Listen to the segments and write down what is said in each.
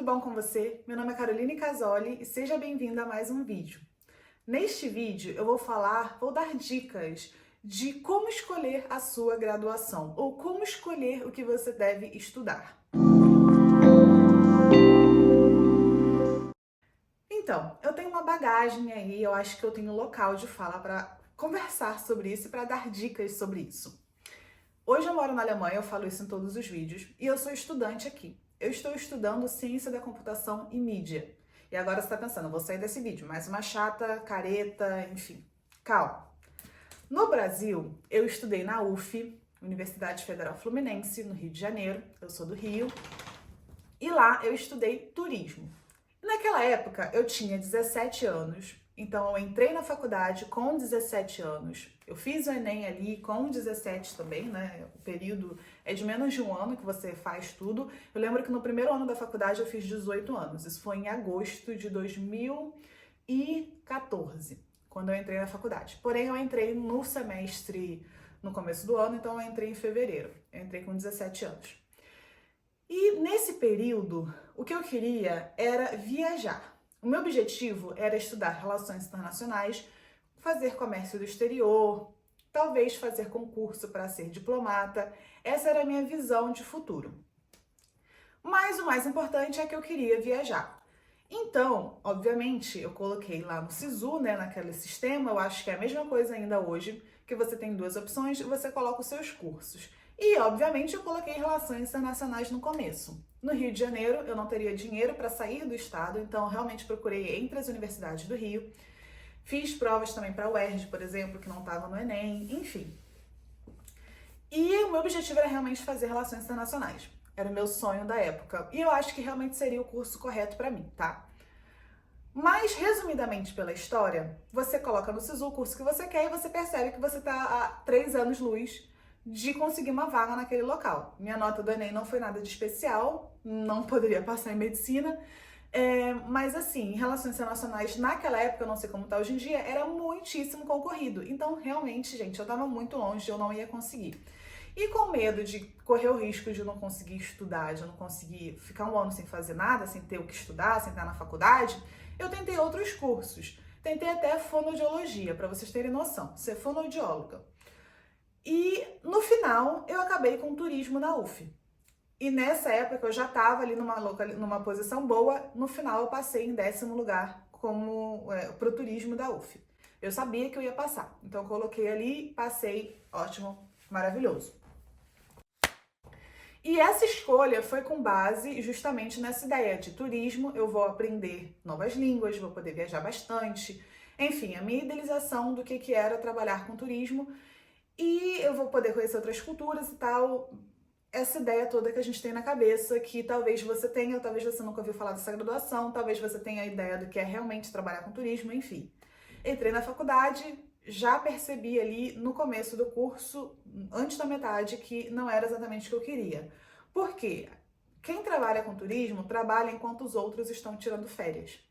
bom com você? Meu nome é Caroline Casoli e seja bem-vinda a mais um vídeo. Neste vídeo eu vou dar dicas de como escolher a sua graduação ou como escolher o que você deve estudar. Então, eu tenho uma bagagem aí, eu acho que eu tenho local de fala para conversar sobre isso e para dar dicas sobre isso. Hoje eu moro na Alemanha, eu falo isso em todos os vídeos, e eu sou estudante aqui. Eu estou estudando Ciência da Computação e Mídia. E agora você está pensando, vou sair desse vídeo, mais uma chata, careta, enfim. Calma. No Brasil, eu estudei na UF, Universidade Federal Fluminense, no Rio de Janeiro. Eu sou do Rio. E lá eu estudei turismo. Naquela época, eu tinha 17 anos, então eu entrei na faculdade com 17 anos. Eu fiz o Enem ali com 17 também, né? O período é de menos de um ano que você faz tudo. Eu lembro que no primeiro ano da faculdade eu fiz 18 anos. Isso foi em agosto de 2014, quando eu entrei na faculdade. Porém, eu entrei no semestre no começo do ano, então eu entrei em fevereiro. Eu entrei com 17 anos. E nesse período, o que eu queria era viajar. O meu objetivo era estudar relações internacionais, fazer comércio do exterior, talvez fazer concurso para ser diplomata. Essa era a minha visão de futuro. Mas o mais importante é que eu queria viajar. Então, obviamente, eu coloquei lá no Sisu, né, naquele sistema, eu acho que é a mesma coisa ainda hoje, que você tem duas opções e você coloca os seus cursos. E, obviamente, eu coloquei Relações Internacionais no começo. No Rio de Janeiro, eu não teria dinheiro para sair do estado, então realmente procurei entre as universidades do Rio. Fiz provas também para a UERJ, por exemplo, que não estava no Enem, enfim. E o meu objetivo era realmente fazer Relações Internacionais. Era o meu sonho da época. E eu acho que realmente seria o curso correto para mim, tá? Mas, resumidamente pela história, você coloca no Sisu o curso que você quer e você percebe que você está há 3 anos-luz de conseguir uma vaga naquele local. Minha nota do Enem não foi nada de especial, não poderia passar em medicina, mas assim, em relações internacionais, naquela época, eu não sei como tá hoje em dia, era muitíssimo concorrido. Então, realmente, gente, eu tava muito longe, eu não ia conseguir. E com medo de correr o risco de eu não conseguir estudar, de eu não conseguir ficar um ano sem fazer nada, sem ter o que estudar, sem estar na faculdade, eu tentei outros cursos. Tentei até fonoaudiologia, para vocês terem noção, ser fonoaudióloga. E no final eu acabei com turismo na UF. E nessa época eu já estava ali numa posição boa, no final eu passei em 10º lugar pro turismo da UF. Eu sabia que eu ia passar, então eu coloquei ali, passei, ótimo, maravilhoso. E essa escolha foi com base justamente nessa ideia de turismo, eu vou aprender novas línguas, vou poder viajar bastante, enfim, a minha idealização do que era trabalhar com turismo. E eu vou poder conhecer outras culturas e tal. Essa ideia toda que a gente tem na cabeça, que talvez você tenha, ou talvez você nunca ouviu falar dessa graduação, talvez você tenha a ideia do que é realmente trabalhar com turismo, enfim. Entrei na faculdade, já percebi ali no começo do curso, antes da metade, que não era exatamente o que eu queria. Por quê? Quem trabalha com turismo, trabalha enquanto os outros estão tirando férias.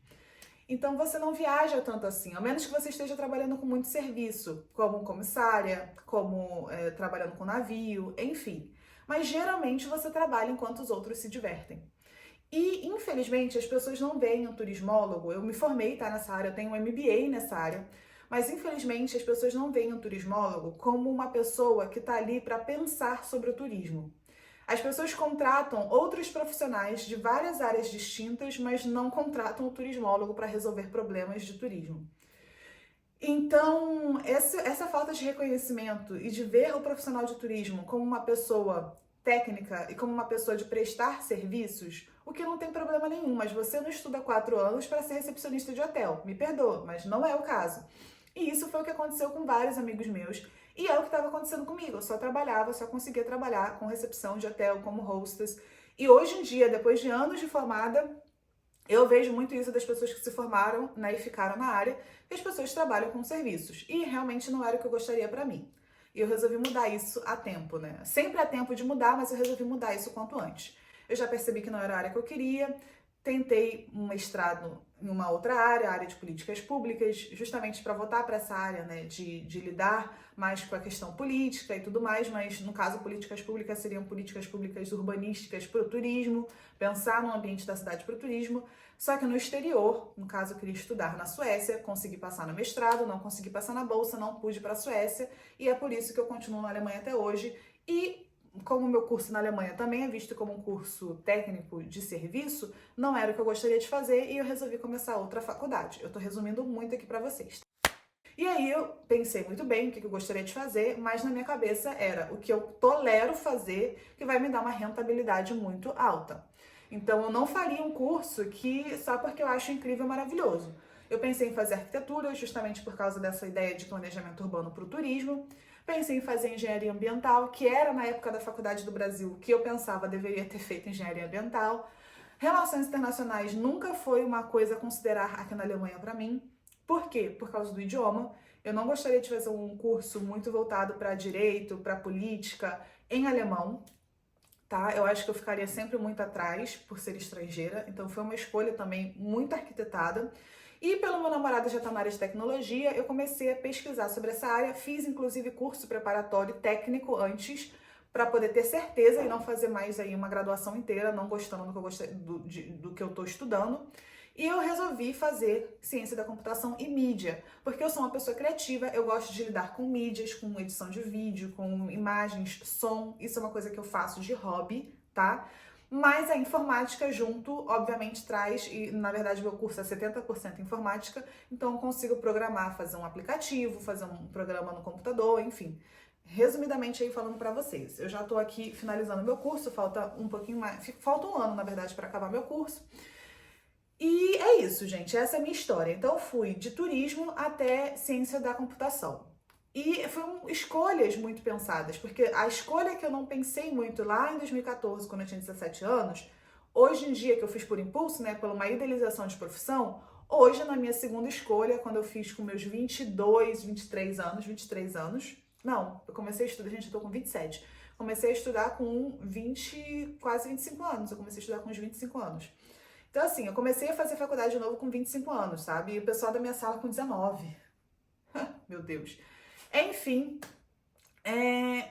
Então você não viaja tanto assim, a menos que você esteja trabalhando com muito serviço, como comissária, como trabalhando com navio, enfim. Mas geralmente você trabalha enquanto os outros se divertem. E infelizmente as pessoas não veem um turismólogo, eu me formei, tá, nessa área, eu tenho um MBA nessa área, mas infelizmente as pessoas não veem um turismólogo como uma pessoa que está ali para pensar sobre o turismo. As pessoas contratam outros profissionais de várias áreas distintas, mas não contratam o turismólogo para resolver problemas de turismo. Então, essa falta de reconhecimento e de ver o profissional de turismo como uma pessoa técnica e como uma pessoa de prestar serviços, o que não tem problema nenhum, mas você não estuda 4 anos para ser recepcionista de hotel. Me perdoa, mas não é o caso. E isso foi o que aconteceu com vários amigos meus. E é o que estava acontecendo comigo. Eu só trabalhava, só conseguia trabalhar com recepção de hotel, como hostess. E hoje em dia, depois de anos de formada, eu vejo muito isso das pessoas que se formaram, né, e ficaram na área, que as pessoas trabalham com serviços. E realmente não era o que eu gostaria para mim. E eu resolvi mudar isso a tempo, né? Sempre há tempo de mudar, mas eu resolvi mudar isso quanto antes. Eu já percebi que não era a área que eu queria, tentei um mestrado em uma outra área, a área de políticas públicas, justamente para voltar para essa área, né, de lidar mais com a questão política e tudo mais, mas no caso políticas públicas seriam políticas públicas urbanísticas para o turismo, pensar no ambiente da cidade para o turismo, só que no exterior, no caso eu queria estudar na Suécia, consegui passar no mestrado, não consegui passar na bolsa, não pude ir para a Suécia, e é por isso que eu continuo na Alemanha até hoje, e como o meu curso na Alemanha também é visto como um curso técnico de serviço, não era o que eu gostaria de fazer e eu resolvi começar outra faculdade. Eu tô resumindo muito aqui pra vocês. E aí eu pensei muito bem o que eu gostaria de fazer, mas na minha cabeça era o que eu tolero fazer que vai me dar uma rentabilidade muito alta. Então eu não faria um curso que só porque eu acho incrível e maravilhoso. Eu pensei em fazer arquitetura justamente por causa dessa ideia de planejamento urbano para o turismo. Pensei em fazer engenharia ambiental, que era na época da Faculdade do Brasil que eu pensava deveria ter feito engenharia ambiental. Relações internacionais nunca foi uma coisa a considerar aqui na Alemanha para mim. Por quê? Por causa do idioma. Eu não gostaria de fazer um curso muito voltado para direito, para política, em alemão, tá? Eu acho que eu ficaria sempre muito atrás por ser estrangeira, então foi uma escolha também muito arquitetada. E pelo meu namorado já estar na área de tecnologia, eu comecei a pesquisar sobre essa área, fiz inclusive curso preparatório técnico antes, para poder ter certeza e não fazer mais aí uma graduação inteira, não gostando do que eu estou estudando. E eu resolvi fazer ciência da computação e mídia, porque eu sou uma pessoa criativa, eu gosto de lidar com mídias, com edição de vídeo, com imagens, som, isso é uma coisa que eu faço de hobby, tá? Mas a informática junto, obviamente, traz, e na verdade meu curso é 70% informática, então eu consigo programar, fazer um aplicativo, fazer um programa no computador, enfim. Resumidamente aí falando pra vocês, eu já tô aqui finalizando meu curso, falta um pouquinho mais, falta um ano na verdade para acabar meu curso. E é isso, gente, essa é a minha história. Então eu fui de turismo até ciência da computação. E foram escolhas muito pensadas, porque a escolha que eu não pensei muito lá em 2014, quando eu tinha 17 anos, hoje em dia que eu fiz por impulso, né, por uma idealização de profissão, hoje na minha segunda escolha, quando eu fiz com meus 22, 23 anos, não, eu comecei a estudar, gente, eu tô com 27, comecei a estudar com 20, quase 25 anos, eu comecei a estudar com uns 25 anos. Então assim, eu comecei a fazer faculdade de novo com 25 anos, sabe, e o pessoal da minha sala com 19. Meu Deus. Enfim,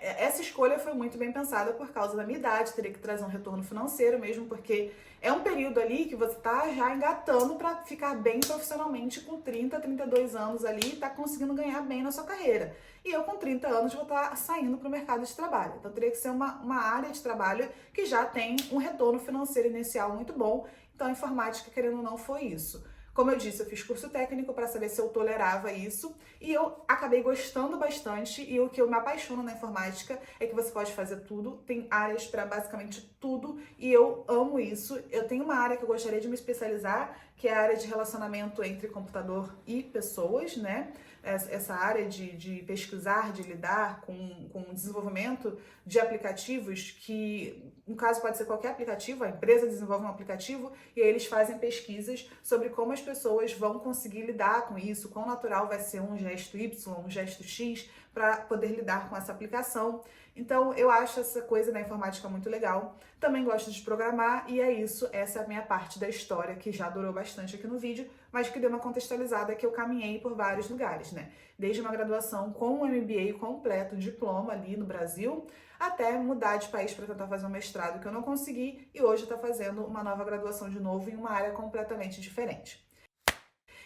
essa escolha foi muito bem pensada por causa da minha idade, teria que trazer um retorno financeiro mesmo, porque é um período ali que você tá já engatando para ficar bem profissionalmente com 30, 32 anos ali e tá conseguindo ganhar bem na sua carreira. E eu com 30 anos vou estar saindo para o mercado de trabalho. Então teria que ser uma área de trabalho que já tem um retorno financeiro inicial muito bom. Então a informática, querendo ou não, foi isso. Como eu disse, eu fiz curso técnico para saber se eu tolerava isso e eu acabei gostando bastante. E o que eu me apaixono na informática é que você pode fazer tudo, tem áreas para basicamente tudo e eu amo isso. Eu tenho uma área que eu gostaria de me especializar, que é a área de relacionamento entre computador e pessoas, né? Essa área de pesquisar, de lidar com o desenvolvimento de aplicativos que, no caso, pode ser qualquer aplicativo, a empresa desenvolve um aplicativo e aí eles fazem pesquisas sobre como as pessoas vão conseguir lidar com isso, quão natural vai ser um gesto Y, um gesto X, para poder lidar com essa aplicação. Então, eu acho essa coisa da informática muito legal. Também gosto de programar e é isso. Essa é a minha parte da história, que já durou bastante aqui no vídeo, mas que deu uma contextualizada que eu caminhei por vários lugares, né? Desde uma graduação com um MBA completo, um diploma ali no Brasil, até mudar de país para tentar fazer um mestrado que eu não consegui e hoje estou fazendo uma nova graduação de novo em uma área completamente diferente.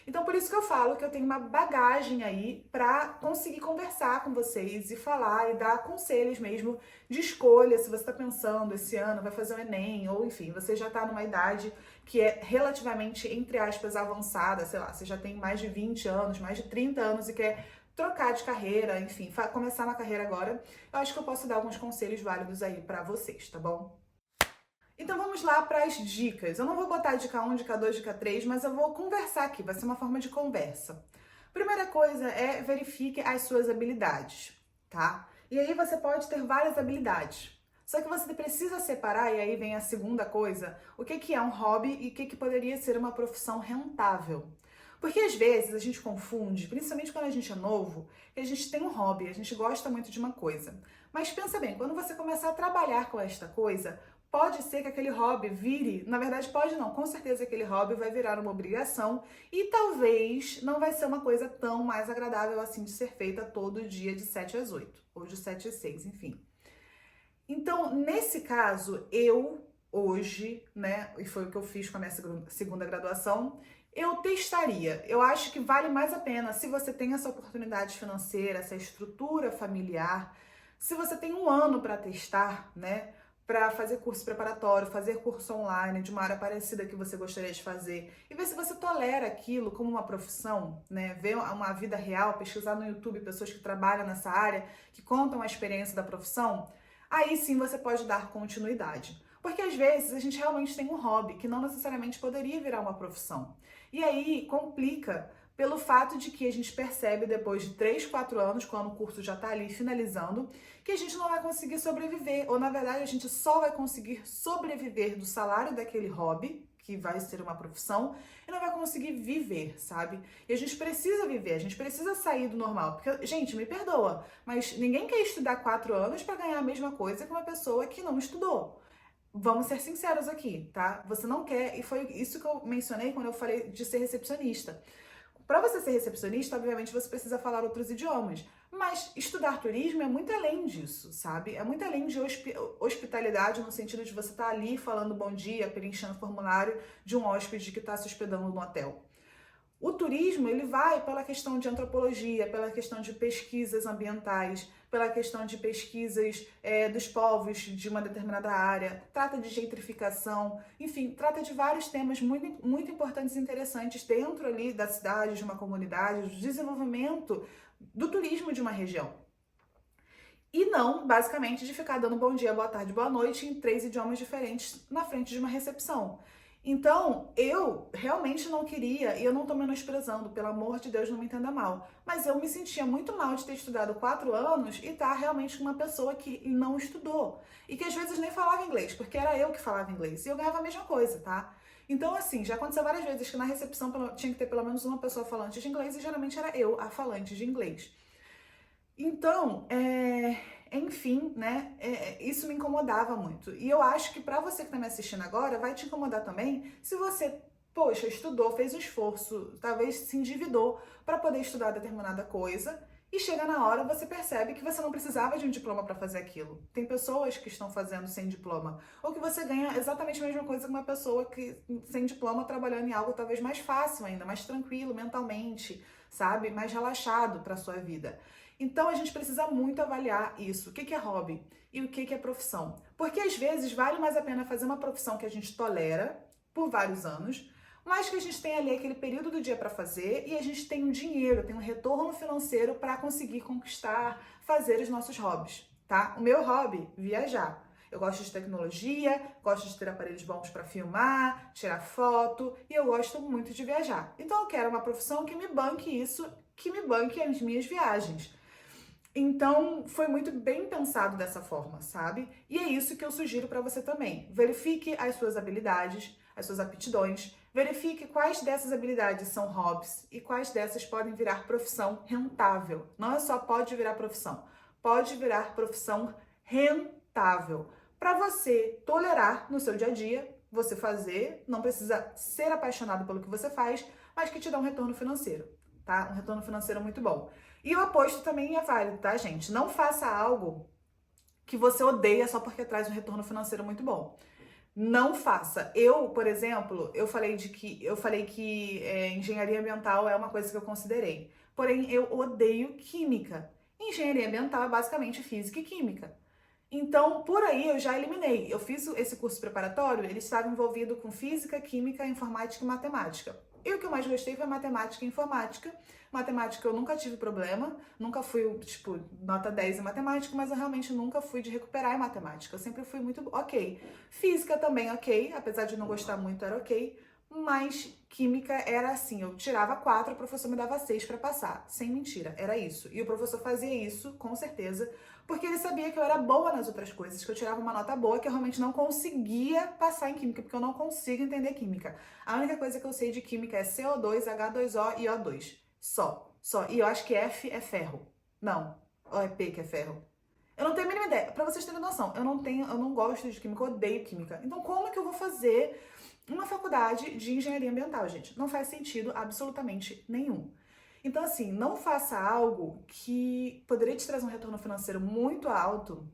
Então, por isso que eu falo que eu tenho uma bagagem aí para conseguir conversar com vocês e falar e dar conselhos mesmo de escolha, se você está pensando esse ano, vai fazer o Enem, ou enfim, você já está numa idade que é relativamente, entre aspas, avançada, sei lá, você já tem mais de 20 anos, mais de 30 anos e quer trocar de carreira, enfim, começar uma carreira agora, eu acho que eu posso dar alguns conselhos válidos aí para vocês, tá bom? Então vamos lá para as dicas. Eu não vou botar dica 1, dica 2, dica 3, mas eu vou conversar aqui, vai ser uma forma de conversa. Primeira coisa é verifique as suas habilidades, tá? E aí você pode ter várias habilidades. Só que você precisa separar, e aí vem a segunda coisa, o que é um hobby e o que poderia ser uma profissão rentável. Porque às vezes a gente confunde, principalmente quando a gente é novo, que a gente tem um hobby, a gente gosta muito de uma coisa. Mas pensa bem, quando você começar a trabalhar com esta coisa, pode ser que aquele hobby vire, na verdade pode não, com certeza aquele hobby vai virar uma obrigação e talvez não vai ser uma coisa tão mais agradável assim de ser feita todo dia de 7 às 8, ou de 7 às 6, enfim. Então, nesse caso, eu hoje, né, e foi o que eu fiz com a minha segunda graduação, eu testaria. Eu acho que vale mais a pena se você tem essa oportunidade financeira, essa estrutura familiar, se você tem um ano para testar, né, para fazer curso preparatório, fazer curso online de uma área parecida que você gostaria de fazer e ver se você tolera aquilo como uma profissão, né, ver uma vida real, pesquisar no YouTube pessoas que trabalham nessa área, que contam a experiência da profissão, aí sim você pode dar continuidade. Porque às vezes a gente realmente tem um hobby que não necessariamente poderia virar uma profissão. E aí complica pelo fato de que a gente percebe depois de 3, 4 anos, quando o curso já está ali finalizando, que a gente não vai conseguir sobreviver. Ou na verdade a gente só vai conseguir sobreviver do salário daquele hobby, que vai ser uma profissão, e não vai conseguir viver, sabe? E a gente precisa viver, a gente precisa sair do normal. Porque, gente, me perdoa, mas ninguém quer estudar 4 anos para ganhar a mesma coisa que uma pessoa que não estudou. Vamos ser sinceros aqui, tá? Você não quer, e foi isso que eu mencionei quando eu falei de ser recepcionista. Para você ser recepcionista, obviamente você precisa falar outros idiomas, mas estudar turismo é muito além disso, sabe? É muito além de hospitalidade no sentido de você estar ali falando bom dia, preenchendo o formulário de um hóspede que está se hospedando no hotel. O turismo, ele vai pela questão de antropologia, pela questão de pesquisas ambientais, pela questão de pesquisas dos povos de uma determinada área, trata de gentrificação, enfim, trata de vários temas muito, muito importantes e interessantes dentro ali da cidade, de uma comunidade, do desenvolvimento do turismo de uma região. E não, basicamente, de ficar dando bom dia, boa tarde, boa noite em 3 idiomas diferentes na frente de uma recepção. Então, eu realmente não queria, e eu não tô menosprezando, pelo amor de Deus, não me entenda mal, mas eu me sentia muito mal de ter estudado 4 anos e estar realmente com uma pessoa que não estudou. E que às vezes nem falava inglês, porque era eu que falava inglês, e eu ganhava a mesma coisa, tá? Então, assim, já aconteceu várias vezes que na recepção tinha que ter pelo menos uma pessoa falante de inglês, e geralmente era eu a falante de inglês. Então, enfim, né, isso me incomodava muito. E eu acho que para você que está me assistindo agora, vai te incomodar também se você, poxa, estudou, fez um esforço, talvez se endividou para poder estudar determinada coisa e chega na hora você percebe que você não precisava de um diploma para fazer aquilo. Tem pessoas que estão fazendo sem diploma, ou que você ganha exatamente a mesma coisa que uma pessoa que sem diploma trabalhando em algo talvez mais fácil ainda, mais tranquilo mentalmente, sabe, mais relaxado para sua vida. Então a gente precisa muito avaliar isso. O que é hobby e o que é profissão? Porque às vezes vale mais a pena fazer uma profissão que a gente tolera por vários anos, mas que a gente tem ali aquele período do dia para fazer e a gente tem um dinheiro, tem um retorno financeiro para conseguir conquistar, fazer os nossos hobbies, tá? O meu hobby, viajar. Eu gosto de tecnologia, gosto de ter aparelhos bons para filmar, tirar foto e eu gosto muito de viajar. Então eu quero uma profissão que me banque isso, que me banque as minhas viagens. Então, foi muito bem pensado dessa forma, sabe? E é isso que eu sugiro para você também. Verifique as suas habilidades, as suas aptidões, verifique quais dessas habilidades são hobbies e quais dessas podem virar profissão rentável. Não é só pode virar profissão, pode virar profissão rentável. Para você tolerar no seu dia a dia, você fazer, não precisa ser apaixonado pelo que você faz, mas que te dá um retorno financeiro, tá? Um retorno financeiro muito bom. E o oposto também é válido, tá, gente? Não faça algo que você odeia só porque traz um retorno financeiro muito bom. Não faça. Eu, por exemplo, eu falei que engenharia ambiental é uma coisa que eu considerei. Porém, eu odeio química. Engenharia ambiental é basicamente física e química. Então, por aí eu já eliminei. Eu fiz esse curso preparatório, ele estava envolvido com física, química, informática e matemática. E o que eu mais gostei foi matemática e informática. Matemática eu nunca tive problema, nunca fui, tipo, nota 10 em matemática, mas eu realmente nunca fui de recuperar em matemática. Eu sempre fui muito ok. Física também ok, apesar de não gostar muito, era ok. Mas química era assim, eu tirava 4, o professor me dava 6 para passar. Sem mentira, era isso. E o professor fazia isso, com certeza, porque ele sabia que eu era boa nas outras coisas, que eu tirava uma nota boa, que eu realmente não conseguia passar em química, porque eu não consigo entender química. A única coisa que eu sei de química é CO2, H2O e O2. Só. E eu acho que F é ferro. Não. Ou é P que é ferro? Eu não tenho a mínima ideia. Pra vocês terem noção, eu não gosto de química, eu odeio química. Então como que eu vou fazer uma faculdade de engenharia ambiental, gente? Não faz sentido absolutamente nenhum. Então assim, não faça algo que poderia te trazer um retorno financeiro muito alto,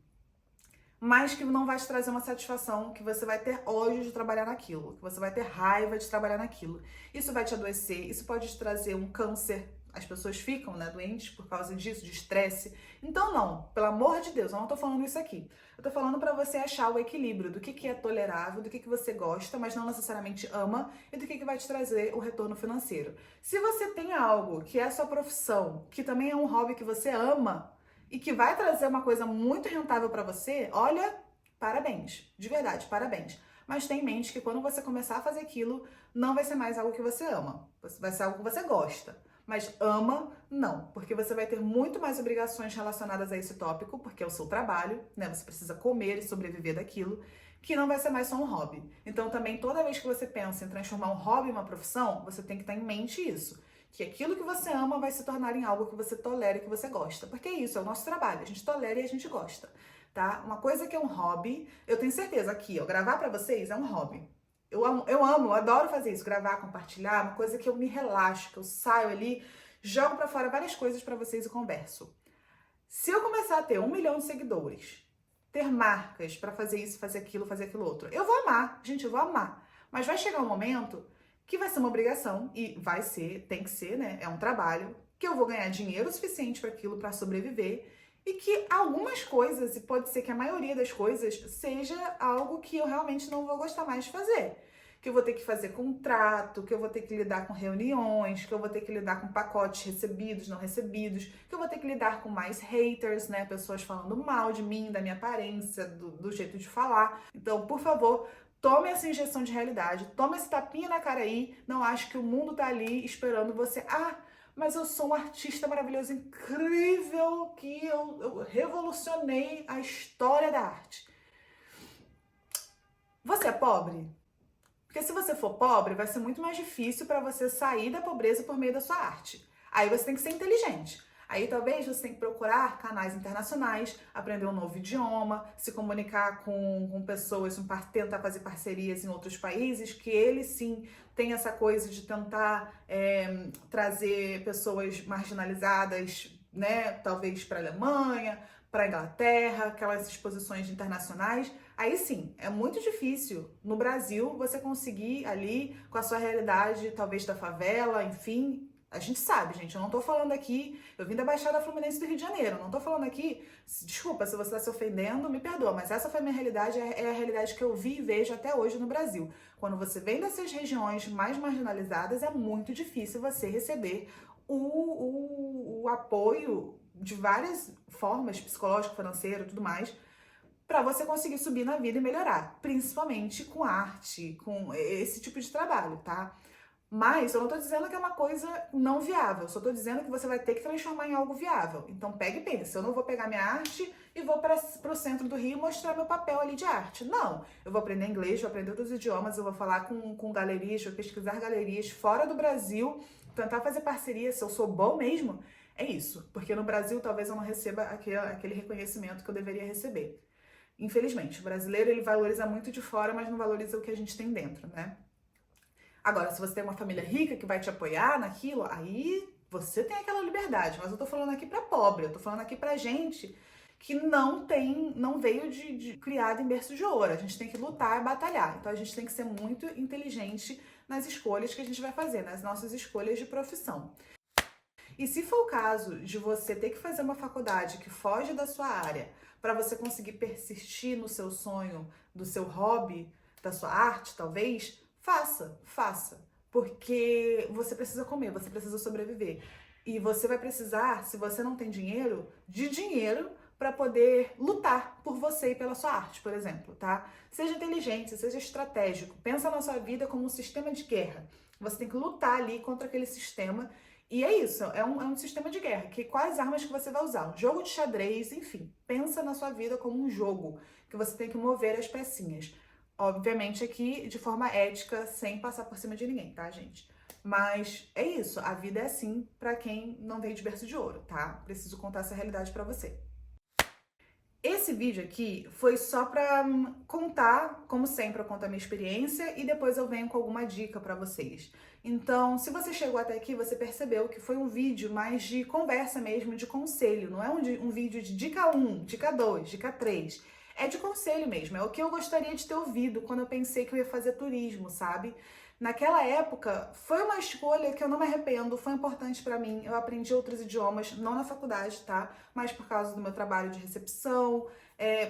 mas que não vai te trazer uma satisfação, que você vai ter ódio de trabalhar naquilo, que você vai ter raiva de trabalhar naquilo. Isso vai te adoecer, isso pode te trazer um câncer. As pessoas ficam, né, doentes por causa disso, de estresse. Então não, pelo amor de Deus, eu não tô falando isso aqui. Eu tô falando pra você achar o equilíbrio do que é tolerável, do que você gosta, mas não necessariamente ama, e do que vai te trazer o retorno financeiro. Se você tem algo que é a sua profissão, que também é um hobby que você ama, e que vai trazer uma coisa muito rentável para você, olha, parabéns, de verdade, parabéns. Mas tenha em mente que quando você começar a fazer aquilo, não vai ser mais algo que você ama, vai ser algo que você gosta. Mas ama, não, porque você vai ter muito mais obrigações relacionadas a esse tópico, porque é o seu trabalho, né? Você precisa comer e sobreviver daquilo, que não vai ser mais só um hobby. Então também, toda vez que você pensa em transformar um hobby em uma profissão, você tem que estar em mente isso. Que aquilo que você ama vai se tornar em algo que você tolera e que você gosta. Porque é isso, é o nosso trabalho. A gente tolera e a gente gosta, tá? Uma coisa que é um hobby, eu tenho certeza aqui, ó, gravar pra vocês é um hobby. Eu adoro fazer isso, gravar, compartilhar, uma coisa que eu me relaxo, que eu saio ali, jogo pra fora várias coisas pra vocês e converso. Se eu começar a ter 1 milhão de seguidores, ter marcas pra fazer isso, fazer aquilo outro, eu vou amar, gente, eu vou amar. Mas vai chegar um momento que vai ser uma obrigação, e vai ser, tem que ser, né? É um trabalho, que eu vou ganhar dinheiro suficiente para aquilo, para sobreviver, e que algumas coisas, e pode ser que a maioria das coisas, seja algo que eu realmente não vou gostar mais de fazer. Que eu vou ter que fazer contrato, que eu vou ter que lidar com reuniões, que eu vou ter que lidar com pacotes recebidos, não recebidos, que eu vou ter que lidar com mais haters, né? Pessoas falando mal de mim, da minha aparência, do jeito de falar. Então, por favor, tome essa injeção de realidade, tome esse tapinha na cara aí, não ache que o mundo tá ali esperando você. Ah, mas eu sou um artista maravilhoso, incrível, que eu revolucionei a história da arte. Você é pobre? Porque se você for pobre, vai ser muito mais difícil para você sair da pobreza por meio da sua arte. Aí você tem que ser inteligente. Aí talvez você tenha que procurar canais internacionais, aprender um novo idioma, se comunicar com pessoas, tentar fazer parcerias em outros países, que eles sim têm essa coisa de tentar trazer pessoas marginalizadas, né, talvez para a Alemanha, para a Inglaterra, aquelas exposições internacionais. Aí sim, é muito difícil no Brasil você conseguir ali com a sua realidade, talvez da favela, enfim. A gente sabe, gente, eu não tô falando aqui, eu vim da Baixada Fluminense do Rio de Janeiro, não tô falando aqui, desculpa se você tá se ofendendo, me perdoa, mas essa foi a minha realidade, é a realidade que eu vi e vejo até hoje no Brasil. Quando você vem dessas regiões mais marginalizadas, é muito difícil você receber o apoio de várias formas, psicológico, financeiro, tudo mais, para você conseguir subir na vida e melhorar, principalmente com arte, com esse tipo de trabalho, tá? Mas eu não tô dizendo que é uma coisa não viável, só tô dizendo que você vai ter que transformar em algo viável. Então pega e pensa, eu não vou pegar minha arte e vou pro centro do Rio mostrar meu papel ali de arte. Não, eu vou aprender inglês, vou aprender outros idiomas, eu vou falar com galerias, vou pesquisar galerias fora do Brasil, tentar fazer parceria, se eu sou bom mesmo, é isso. Porque no Brasil talvez eu não receba aquele reconhecimento que eu deveria receber. Infelizmente, o brasileiro ele valoriza muito de fora, mas não valoriza o que a gente tem dentro, né? Agora, se você tem uma família rica que vai te apoiar naquilo, aí você tem aquela liberdade. Mas eu tô falando aqui pra pobre, eu tô falando aqui pra gente que não veio de criado em berço de ouro. A gente tem que lutar e batalhar. Então a gente tem que ser muito inteligente nas escolhas que a gente vai fazer, nas nossas escolhas de profissão. E se for o caso de você ter que fazer uma faculdade que foge da sua área para você conseguir persistir no seu sonho, do seu hobby, da sua arte, talvez, faça. Porque você precisa comer, você precisa sobreviver. E você vai precisar, se você não tem dinheiro, de dinheiro para poder lutar por você e pela sua arte, por exemplo, tá? Seja inteligente, seja estratégico. Pensa na sua vida como um sistema de guerra. Você tem que lutar ali contra aquele sistema. E é isso, é um sistema de guerra. Quais armas que você vai usar? Um jogo de xadrez, enfim. Pensa na sua vida como um jogo, que você tem que mover as pecinhas. Obviamente aqui de forma ética, sem passar por cima de ninguém, tá, gente? Mas é isso, a vida é assim pra quem não veio de berço de ouro, tá? Preciso contar essa realidade pra você. Esse vídeo aqui foi só pra contar, como sempre, eu conto a minha experiência e depois eu venho com alguma dica pra vocês. Então, se você chegou até aqui, você percebeu que foi um vídeo mais de conversa mesmo, de conselho. Não é um vídeo de dica 1, dica 2, dica 3. É de conselho mesmo, é o que eu gostaria de ter ouvido quando eu pensei que eu ia fazer turismo, sabe? Naquela época, foi uma escolha que eu não me arrependo, foi importante pra mim. Eu aprendi outros idiomas, não na faculdade, tá? Mas por causa do meu trabalho de recepção,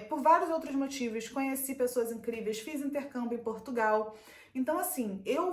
por vários outros motivos. Conheci pessoas incríveis, fiz intercâmbio em Portugal. Então, assim, eu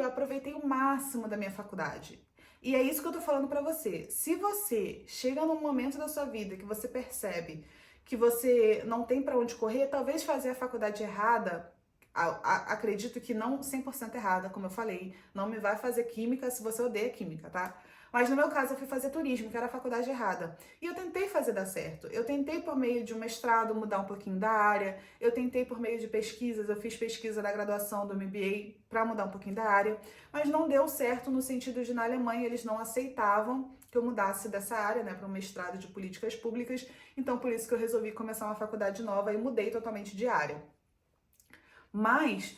aproveitei o máximo da minha faculdade. E é isso que eu tô falando pra você. Se você chega num momento da sua vida que você percebe que você não tem pra onde correr, talvez fazer a faculdade errada, acredito que não 100% errada, como eu falei, não me vai fazer química se você odeia química, tá? Mas no meu caso eu fui fazer turismo, que era a faculdade errada. E eu tentei fazer dar certo. Eu tentei por meio de um mestrado mudar um pouquinho da área, eu tentei por meio de pesquisas, eu fiz pesquisa da graduação do MBA para mudar um pouquinho da área, mas não deu certo no sentido de na Alemanha eles não aceitavam que eu mudasse dessa área, né, para um mestrado de políticas públicas. Então por isso que eu resolvi começar uma faculdade nova e mudei totalmente de área. Mas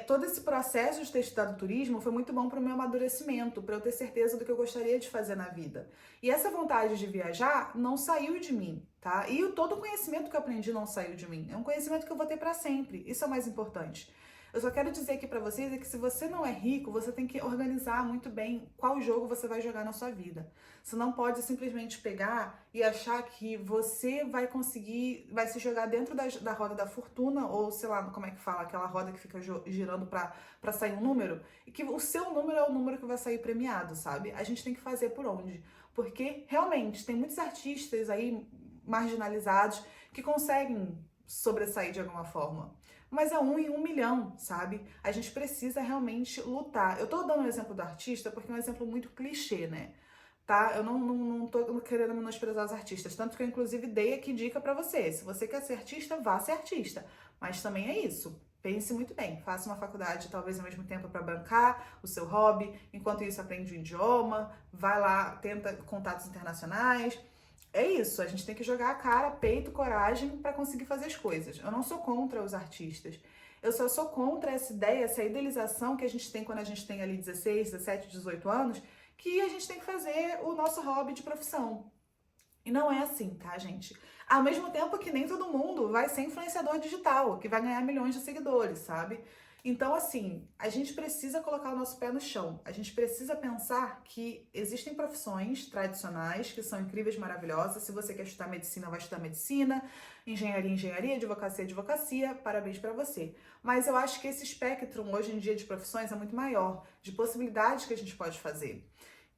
todo esse processo de ter estudado turismo foi muito bom para o meu amadurecimento, para eu ter certeza do que eu gostaria de fazer na vida. E essa vontade de viajar não saiu de mim, tá? E todo o conhecimento que eu aprendi não saiu de mim. É um conhecimento que eu vou ter para sempre. Isso é o mais importante. Eu só quero dizer aqui para vocês que se você não é rico, você tem que organizar muito bem qual jogo você vai jogar na sua vida. Você não pode simplesmente pegar e achar que você vai conseguir, vai se jogar dentro da roda da fortuna, ou sei lá, como é que fala, aquela roda que fica girando para sair um número, e que o seu número é o número que vai sair premiado, sabe? A gente tem que fazer por onde? Porque realmente tem muitos artistas aí marginalizados que conseguem sobressair de alguma forma. Mas é 1 em 1 milhão, sabe? A gente precisa realmente lutar. Eu tô dando o exemplo do artista porque é um exemplo muito clichê, né? Tá? Eu não tô querendo menosprezar os artistas. Tanto que eu, inclusive, dei aqui dica pra você. Se você quer ser artista, vá ser artista. Mas também é isso. Pense muito bem. Faça uma faculdade, talvez ao mesmo tempo, para bancar o seu hobby. Enquanto isso, aprende o idioma. Vai lá, tenta contatos internacionais. É isso, a gente tem que jogar a cara, peito, coragem para conseguir fazer as coisas. Eu não sou contra os artistas. Eu só sou contra essa ideia, essa idealização que a gente tem quando a gente tem ali 16, 17, 18 anos, que a gente tem que fazer o nosso hobby de profissão. E não é assim, tá, gente? Ao mesmo tempo que nem todo mundo vai ser influenciador digital, que vai ganhar milhões de seguidores, sabe? Então, assim, a gente precisa colocar o nosso pé no chão. A gente precisa pensar que existem profissões tradicionais que são incríveis, maravilhosas. Se você quer estudar medicina, vai estudar medicina, engenharia, engenharia, advocacia, advocacia, parabéns pra você. Mas eu acho que esse espectro hoje em dia de profissões é muito maior, de possibilidades que a gente pode fazer.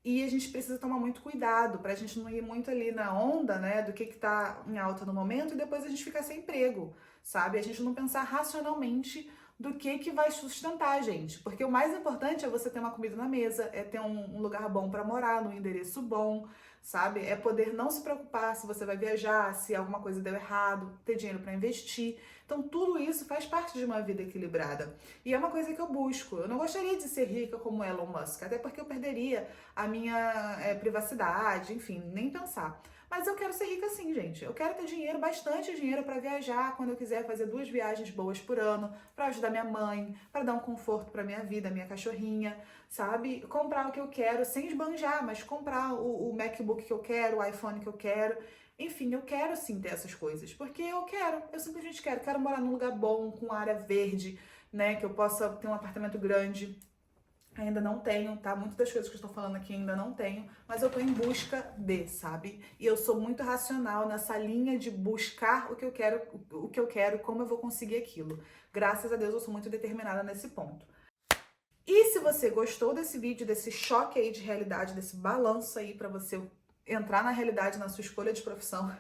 E a gente precisa tomar muito cuidado pra gente não ir muito ali na onda, né, do que tá em alta no momento e depois a gente ficar sem emprego, sabe? A gente não pensar racionalmente do que vai sustentar a gente. Porque o mais importante é você ter uma comida na mesa, é ter um lugar bom pra morar, num endereço bom, sabe? É poder não se preocupar se você vai viajar, se alguma coisa deu errado, ter dinheiro pra investir. Então, tudo isso faz parte de uma vida equilibrada. E é uma coisa que eu busco. Eu não gostaria de ser rica como Elon Musk, até porque eu perderia a minha privacidade, enfim, nem pensar. Mas eu quero ser rica sim, gente. Eu quero ter dinheiro, bastante dinheiro para viajar quando eu quiser fazer 2 viagens boas por ano, para ajudar minha mãe, para dar um conforto para minha vida, minha cachorrinha, sabe? Comprar o que eu quero sem esbanjar, mas comprar o MacBook que eu quero, o iPhone que eu quero. Enfim, eu quero sim ter essas coisas, porque eu simplesmente quero morar num lugar bom, com área verde, né, que eu possa ter um apartamento grande. Ainda não tenho, tá? Muitas das coisas que eu estou falando aqui ainda não tenho, mas eu tô em busca de, sabe? E eu sou muito racional nessa linha de buscar o que eu quero, como eu vou conseguir aquilo. Graças a Deus eu sou muito determinada nesse ponto. E se você gostou desse vídeo, desse choque aí de realidade, desse balanço aí pra você entrar na realidade na sua escolha de profissão,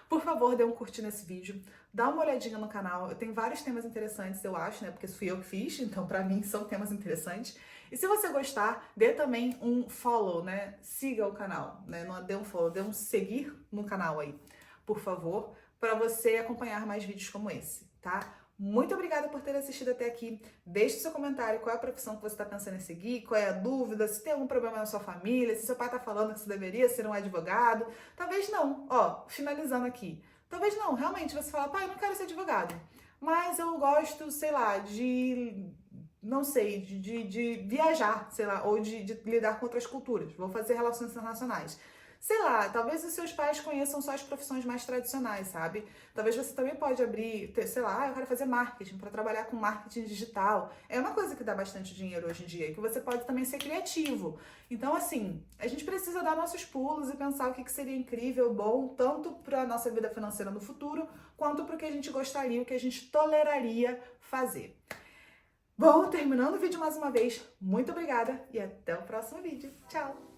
por favor, dê um curtir nesse vídeo, dá uma olhadinha no canal. Eu tenho vários temas interessantes, eu acho, né? Porque fui eu que fiz, então pra mim são temas interessantes. E se você gostar, dê também um follow, né? Siga o canal, né? Não dê um follow, dê um seguir no canal aí, por favor, para você acompanhar mais vídeos como esse, tá? Muito obrigada por ter assistido até aqui. Deixe seu comentário qual é a profissão que você está pensando em seguir, qual é a dúvida, se tem algum problema na sua família, se seu pai está falando que você deveria ser um advogado. Talvez não. Ó, finalizando aqui. Talvez não, realmente você fala, pai, eu não quero ser advogado, mas eu gosto, sei lá, não sei, de viajar, sei lá, ou de lidar com outras culturas, vou fazer relações internacionais. Sei lá, talvez os seus pais conheçam só as profissões mais tradicionais, sabe? Talvez você também pode abrir, sei lá, eu quero fazer marketing, para trabalhar com marketing digital. É uma coisa que dá bastante dinheiro hoje em dia, e que você pode também ser criativo. Então, assim, a gente precisa dar nossos pulos e pensar o que seria incrível, bom, tanto para a nossa vida financeira no futuro, quanto para o que a gente gostaria, o que a gente toleraria fazer. Bom, terminando o vídeo mais uma vez, muito obrigada e até o próximo vídeo. Tchau!